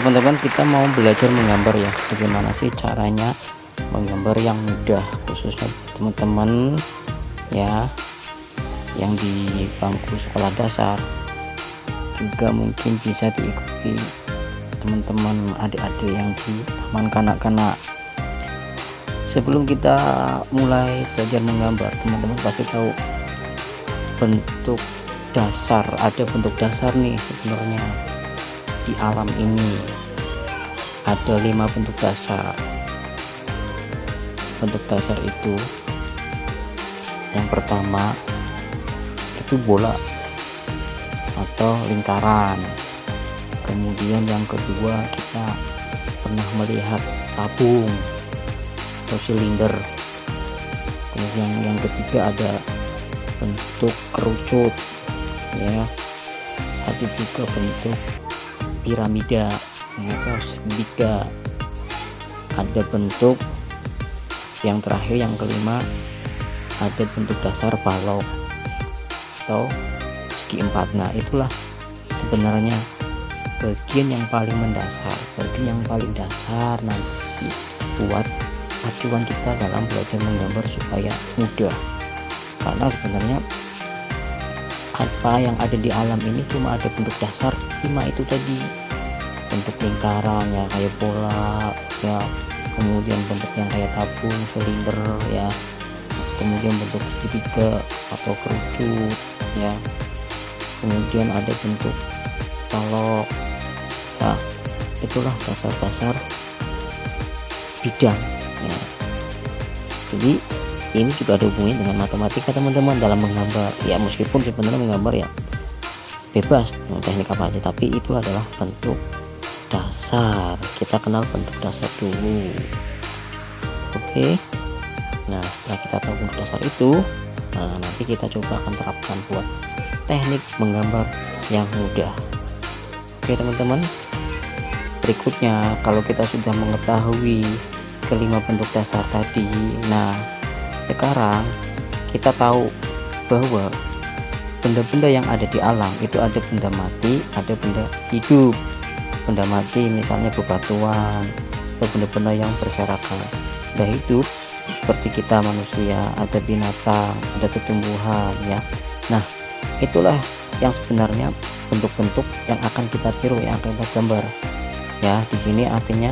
teman-teman, kita mau belajar menggambar ya. Bagaimana sih caranya menggambar yang mudah, khususnya teman-teman ya yang di bangku sekolah dasar, juga mungkin bisa diikuti teman-teman adik-adik yang di taman kanak-kanak. Sebelum kita mulai belajar menggambar, teman-teman pasti tahu bentuk dasar. Ada bentuk dasar nih sebenarnya di alam ini. Ada 5 bentuk dasar. Bentuk dasar itu yang pertama itu bola atau lingkaran. Kemudian yang kedua kita pernah melihat tabung atau silinder. Kemudian yang ketiga ada bentuk kerucut ya. Ada juga bentuk piramida atau segitiga. Ada bentuk yang terakhir, yang kelima, ada bentuk dasar balok atau segi empat. Nah, itulah sebenarnya bagian yang paling mendasar, bagian yang paling dasar nanti buat acuan kita dalam belajar menggambar supaya mudah. Karena sebenarnya apa yang ada di alam ini cuma ada bentuk dasar 5 itu tadi. Bentuk lingkaran ya kayak bola ya, kemudian bentuk yang kayak tabung, silinder ya, kemudian bentuk segitiga atau kerucut ya, kemudian ada bentuk balok ya. Itulah dasar-dasar bidang ya. Jadi ini juga ada hubungannya dengan matematika teman-teman dalam menggambar ya, meskipun sebenarnya menggambar ya bebas teknik apa aja, tapi itu adalah bentuk dasar. Kita kenal bentuk dasar dulu. Oke, nah setelah kita tahu bentuk dasar itu, nah nanti kita coba akan terapkan buat teknik menggambar yang mudah. Oke teman-teman, berikutnya kalau kita sudah mengetahui kelima bentuk dasar tadi, nah sekarang kita tahu bahwa benda-benda yang ada di alam itu ada benda mati, ada benda hidup. Benda mati misalnya bebatuan atau benda-benda yang berserakan. Benda hidup seperti kita manusia, ada binatang, ada tumbuhan ya. Nah, itulah yang sebenarnya bentuk-bentuk yang akan kita tiru, yang akan kita gambar. Ya, di sini artinya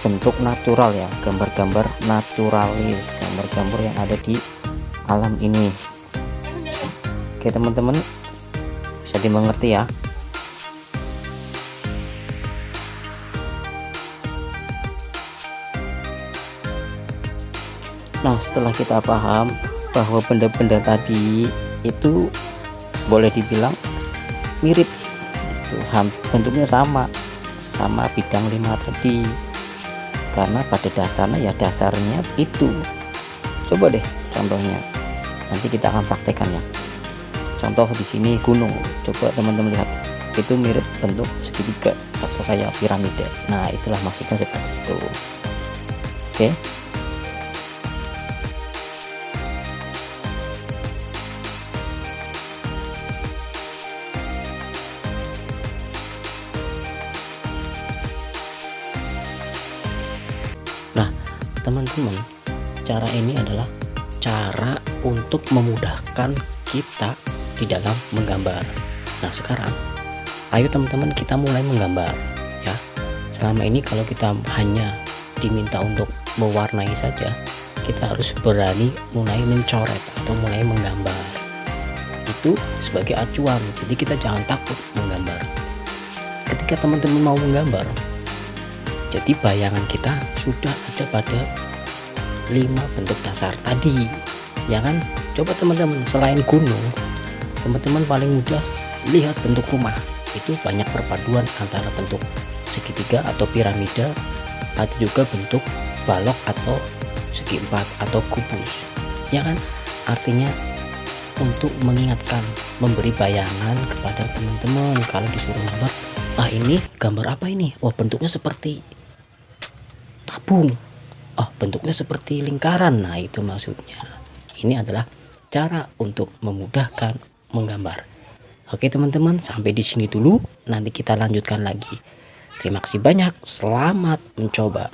bentuk natural ya, gambar-gambar naturalis, gambar-gambar yang ada di alam ini. Oke teman-teman, bisa dimengerti ya. Nah, setelah kita paham bahwa benda-benda tadi itu boleh dibilang mirip, itu bentuknya sama bidang 5 tadi, karena pada dasarnya ya dasarnya itu. Coba deh contohnya, nanti kita akan praktekkan ya. Contoh di sini gunung, coba teman-teman lihat, itu mirip bentuk segitiga atau kayak piramida. Nah, itulah maksudnya seperti itu. Oke. Nah teman-teman, cara ini adalah cara untuk memudahkan kita di dalam menggambar. Nah sekarang ayo teman-teman kita mulai menggambar ya. Selama ini kalau kita hanya diminta untuk mewarnai saja, kita harus berani mulai mencoret atau mulai menggambar. Itu sebagai acuan, jadi kita jangan takut menggambar. Ketika teman-teman mau menggambar, jadi bayangan kita sudah ada pada 5 bentuk dasar tadi ya kan. Coba teman-teman, selain gunung, teman-teman paling mudah lihat bentuk rumah. Itu banyak perpaduan antara bentuk segitiga atau piramida, atau juga bentuk balok atau segi empat atau kubus ya kan. Artinya untuk mengingatkan, memberi bayangan kepada teman-teman kalau disuruh gambar, ini gambar apa ini? Oh bentuknya seperti tabung, oh bentuknya seperti lingkaran. Nah itu maksudnya. Ini adalah cara untuk memudahkan menggambar. Oke teman-teman, sampai di sini dulu. Nanti kita lanjutkan lagi. Terima kasih banyak, selamat mencoba.